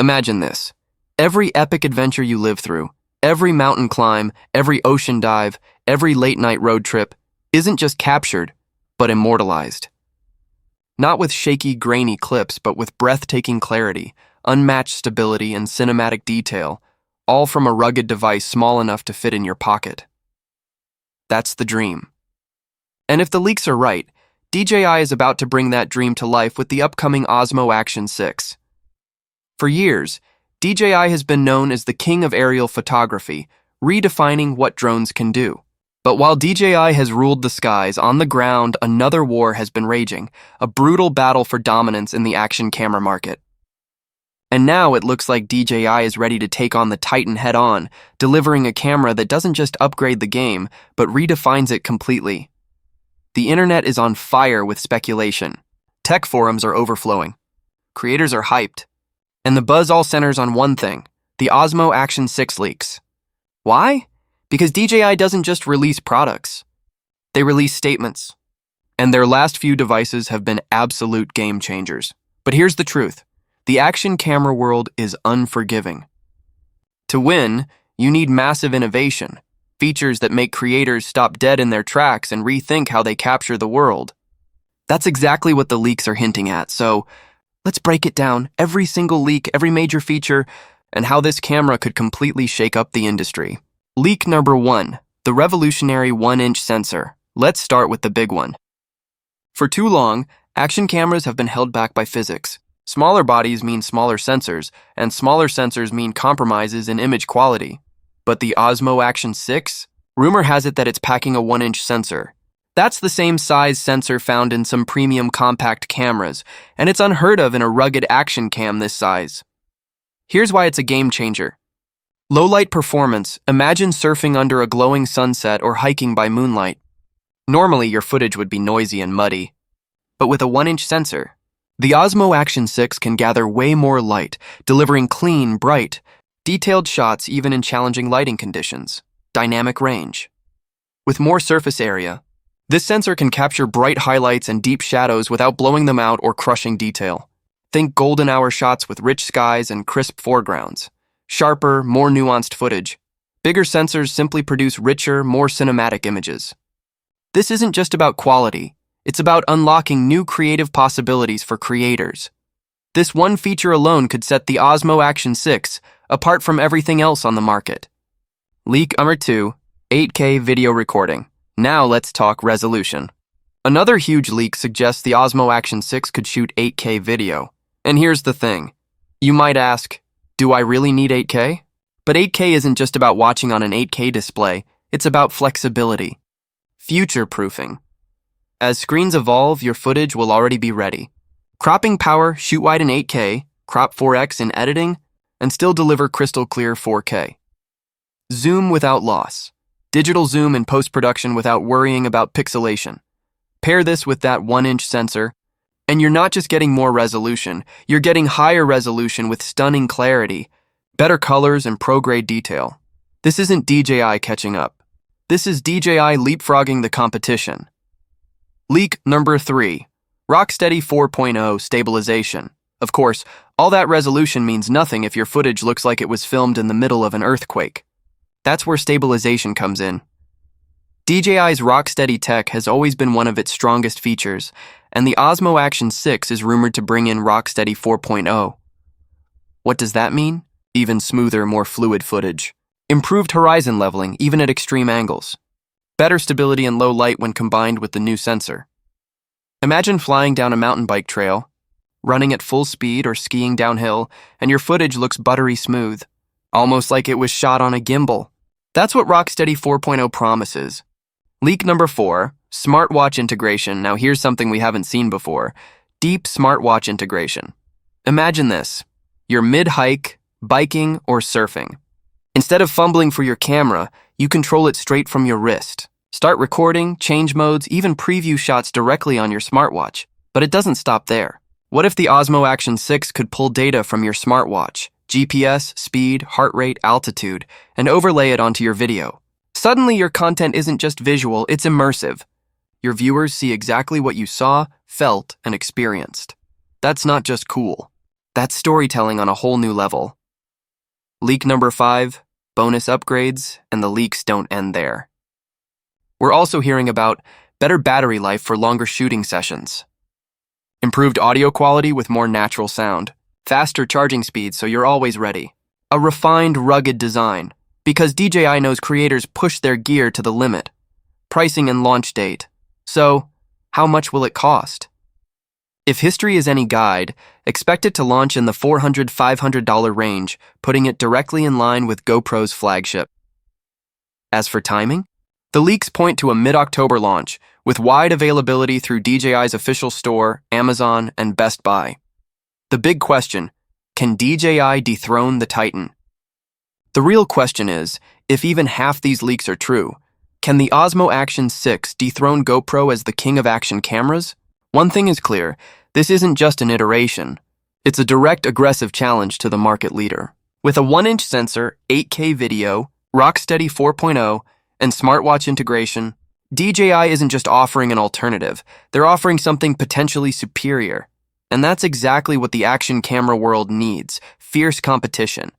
Imagine this. Every epic adventure you live through, every mountain climb, every ocean dive, every late-night road trip isn't just captured, but immortalized. Not with shaky, grainy clips, but with breathtaking clarity, unmatched stability, and cinematic detail, all from a rugged device small enough to fit in your pocket. That's the dream. And if the leaks are right, DJI is about to bring that dream to life with the upcoming Osmo Action 6. For years, DJI has been known as the king of aerial photography, redefining what drones can do. But while DJI has ruled the skies, on the ground, another war has been raging, a brutal battle for dominance in the action camera market. And now it looks like DJI is ready to take on the Titan head-on, delivering a camera that doesn't just upgrade the game, but redefines it completely. The internet is on fire with speculation. Tech forums are overflowing. Creators are hyped. And the buzz all centers on one thing: the Osmo Action 6 leaks. Why? Because DJI doesn't just release products. They release statements. And their last few devices have been absolute game changers. But here's the truth. The action camera world is unforgiving. To win, you need massive innovation, features that make creators stop dead in their tracks and rethink how they capture the world. That's exactly what the leaks are hinting at, so let's break it down, every single leak, every major feature, and how this camera could completely shake up the industry. Leak number 1, the revolutionary 1-inch sensor. Let's start with the big one. For too long, action cameras have been held back by physics. Smaller bodies mean smaller sensors, and smaller sensors mean compromises in image quality. But the Osmo Action 6? Rumor has it that it's packing a 1-inch sensor. That's the same size sensor found in some premium compact cameras, and it's unheard of in a rugged action cam this size. Here's why it's a game changer. Low-light performance. Imagine surfing under a glowing sunset or hiking by moonlight. Normally, your footage would be noisy and muddy. But with a 1-inch sensor, the Osmo Action 6 can gather way more light, delivering clean, bright, detailed shots even in challenging lighting conditions. Dynamic range. With more surface area, this sensor can capture bright highlights and deep shadows without blowing them out or crushing detail. Think golden hour shots with rich skies and crisp foregrounds. Sharper, more nuanced footage. Bigger sensors simply produce richer, more cinematic images. This isn't just about quality. It's about unlocking new creative possibilities for creators. This one feature alone could set the Osmo Action 6 apart from everything else on the market. Leak number 2, 8K video recording. Now let's talk resolution. Another huge leak suggests the Osmo Action 6 could shoot 8K video. And here's the thing. You might ask, do I really need 8K? But 8K isn't just about watching on an 8K display, it's about flexibility. Future-proofing. As screens evolve, your footage will already be ready. Cropping power, shoot wide in 8K, crop 4x in editing, and still deliver crystal clear 4K. Zoom without loss. Digital zoom in post-production without worrying about pixelation. Pair this with that 1-inch sensor, and you're not just getting more resolution, you're getting higher resolution with stunning clarity, better colors, and pro-grade detail. This isn't DJI catching up. This is DJI leapfrogging the competition. Leak number 3, RockSteady 4.0 stabilization. Of course, all that resolution means nothing if your footage looks like it was filmed in the middle of an earthquake. That's where stabilization comes in. DJI's RockSteady tech has always been one of its strongest features, and the Osmo Action 6 is rumored to bring in RockSteady 4.0. What does that mean? Even smoother, more fluid footage. Improved horizon leveling, even at extreme angles. Better stability in low light when combined with the new sensor. Imagine flying down a mountain bike trail, running at full speed or skiing downhill, and your footage looks buttery smooth, almost like it was shot on a gimbal. That's what RockSteady 4.0 promises. Leak number 4, smartwatch integration. Now here's something we haven't seen before. Deep smartwatch integration. Imagine this. You're mid-hike, biking, or surfing. Instead of fumbling for your camera, you control it straight from your wrist. Start recording, change modes, even preview shots directly on your smartwatch. But it doesn't stop there. What if the Osmo Action 6 could pull data from your smartwatch, GPS, speed, heart rate, altitude, and overlay it onto your video? Suddenly your content isn't just visual, it's immersive. Your viewers see exactly what you saw, felt, and experienced. That's not just cool. That's storytelling on a whole new level. Leak number 5, bonus upgrades, and the leaks don't end there. We're also hearing about better battery life for longer shooting sessions, improved audio quality with more natural sound, faster charging speeds so you're always ready, a refined, rugged design, because DJI knows creators push their gear to the limit, pricing and launch date. So, how much will it cost? If history is any guide, expect it to launch in the $400–500 range, putting it directly in line with GoPro's flagship. As for timing, the leaks point to a mid-October launch, with wide availability through DJI's official store, Amazon, and Best Buy. The big question, can DJI dethrone the Titan? The real question is, if even half these leaks are true, can the Osmo Action 6 dethrone GoPro as the king of action cameras? One thing is clear, this isn't just an iteration. It's a direct, aggressive challenge to the market leader. With a 1-inch sensor, 8K video, RockSteady 4.0, and smartwatch integration, DJI isn't just offering an alternative, they're offering something potentially superior. And that's exactly what the action camera world needs: fierce competition,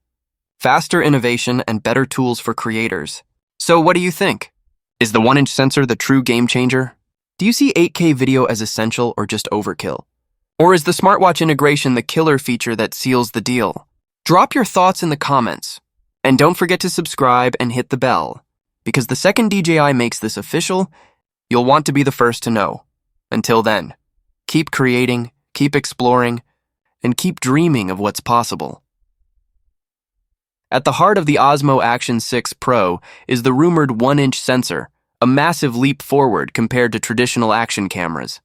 faster innovation, and better tools for creators. So what do you think? Is the 1-inch sensor the true game changer? Do you see 8K video as essential or just overkill? Or is the smartwatch integration the killer feature that seals the deal? Drop your thoughts in the comments. And don't forget to subscribe and hit the bell, because the second DJI makes this official, you'll want to be the first to know. Until then, keep creating, keep exploring, and keep dreaming of what's possible. At the heart of the Osmo Action 6 Pro is the rumored 1-inch sensor, a massive leap forward compared to traditional action cameras.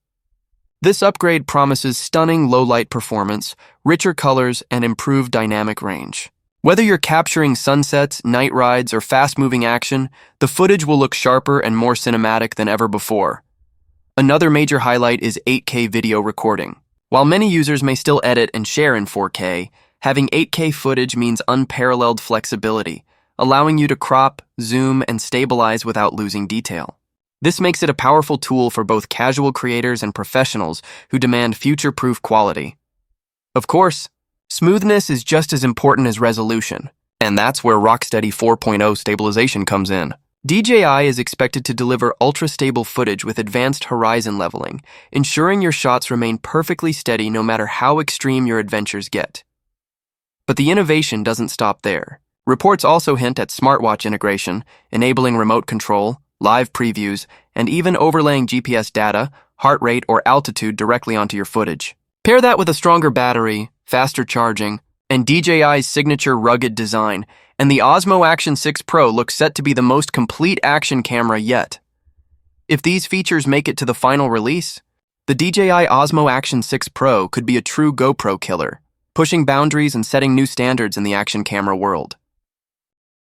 This upgrade promises stunning low-light performance, richer colors, and improved dynamic range. Whether you're capturing sunsets, night rides, or fast-moving action, the footage will look sharper and more cinematic than ever before. Another major highlight is 8K video recording. While many users may still edit and share in 4K, having 8K footage means unparalleled flexibility, allowing you to crop, zoom, and stabilize without losing detail. This makes it a powerful tool for both casual creators and professionals who demand future-proof quality. Of course, smoothness is just as important as resolution, and that's where RockSteady 4.0 stabilization comes in. DJI is expected to deliver ultra-stable footage with advanced horizon leveling, ensuring your shots remain perfectly steady no matter how extreme your adventures get. But the innovation doesn't stop there. Reports also hint at smartwatch integration, enabling remote control, live previews, and even overlaying GPS data, heart rate, or altitude directly onto your footage. Pair that with a stronger battery, faster charging, and DJI's signature rugged design, and the Osmo Action 6 Pro looks set to be the most complete action camera yet. If these features make it to the final release, the DJI Osmo Action 6 Pro could be a true GoPro killer, pushing boundaries and setting new standards in the action camera world.